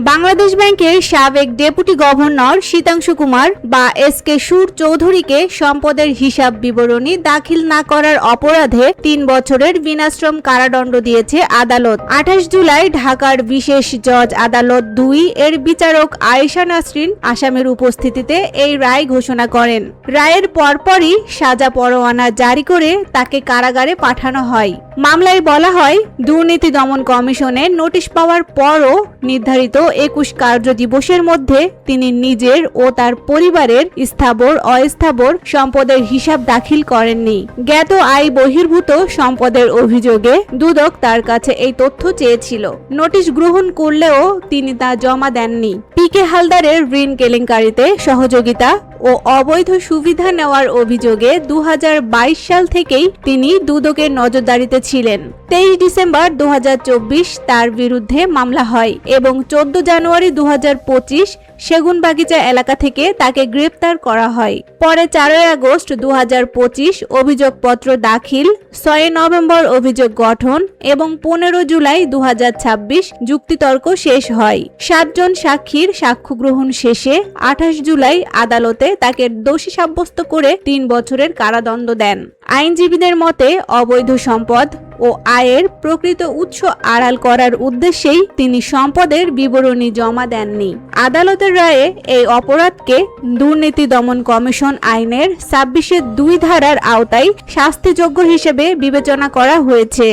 বাংলাদেশ ব্যাংকের সাবেক deputy governor Sitanshu Kumar বা এস.কে. সুর চৌধুরীকে সম্পদের হিসাব বিবরণী দাখিল না করার অপরাধে ৩ বছরের বিনাশ্রম কারাদণ্ড দিয়েছে আদালত। ২৮ জুলাই ঢাকার বিশেষ জজ আদালত ২ এর বিচারক আয়েশা নাসরিন আসামির উপস্থিতিতে এই রায় ঘোষণা করেন। রায়ের পরপরই সাজা পরোয়ানা জারি করে তাকে কারাগারে পাঠানো হয়। মামলায় বলা হয়, দুর্নীতি দমন কমিশনে নোটিশ পাওয়ার পরও নির্ধারিত ২১ কার্যদিবসের মধ্যে তিনি নিজের ও তার পরিবারের স্থাবর অস্থাবর সম্পদের হিসাব দাখিল করেননি। জ্ঞাত আয় বহির্ভূত সম্পদের অভিযোগে দুদক তার কাছে এই তথ্য চেয়েছিল। নোটিশ গ্রহণ করলেও তিনি তা জমা দেননি। পি.কে. হালদারের ঋণ কেলেঙ্কারিতে সহযোগিতা ও অবৈধ সুবিধা নেওয়ার অভিযোগে ২০২২ সাল থেকেই তিনি দুদকের নজরদারিতে ছিলেন। ২৩ ডিসেম্বর ২০২৪ তার বিরুদ্ধে মামলা হয় এবং ১৪ জানুয়ারি ২০২৫ সেগুনবাগিচা এলাকা থেকে তাকে গ্রেপ্তার করা হয়। পরে ৪ আগস্ট ২০২৫ অভিযোগপত্র দাখিল, ৬ নভেম্বর অভিযোগ গঠন এবং ১৫ জুলাই ২০২৬ যুক্তিতর্ক শেষ হয়। ৭ জন সাক্ষীর সাক্ষ্য গ্রহণ শেষে ২৮ জুলাই আদালতে তাকে দোষী সাব্যস্ত করে ৩ বছরের কারাদণ্ড দেন। আইনজীবীদের মতে, অবৈধ সম্পদ ও আয়ের প্রকৃত উৎস আড়াল করার উদ্দেশ্যেই তিনি সম্পদের বিবরণী জমা দেননি। আদালতের রায়ে এই অপরাধকে দুর্নীতি দমন কমিশন আইনের ২৬-২ ধারার আওতায় শাস্তিযোগ্য হিসেবে বিবেচনা করা হয়েছে।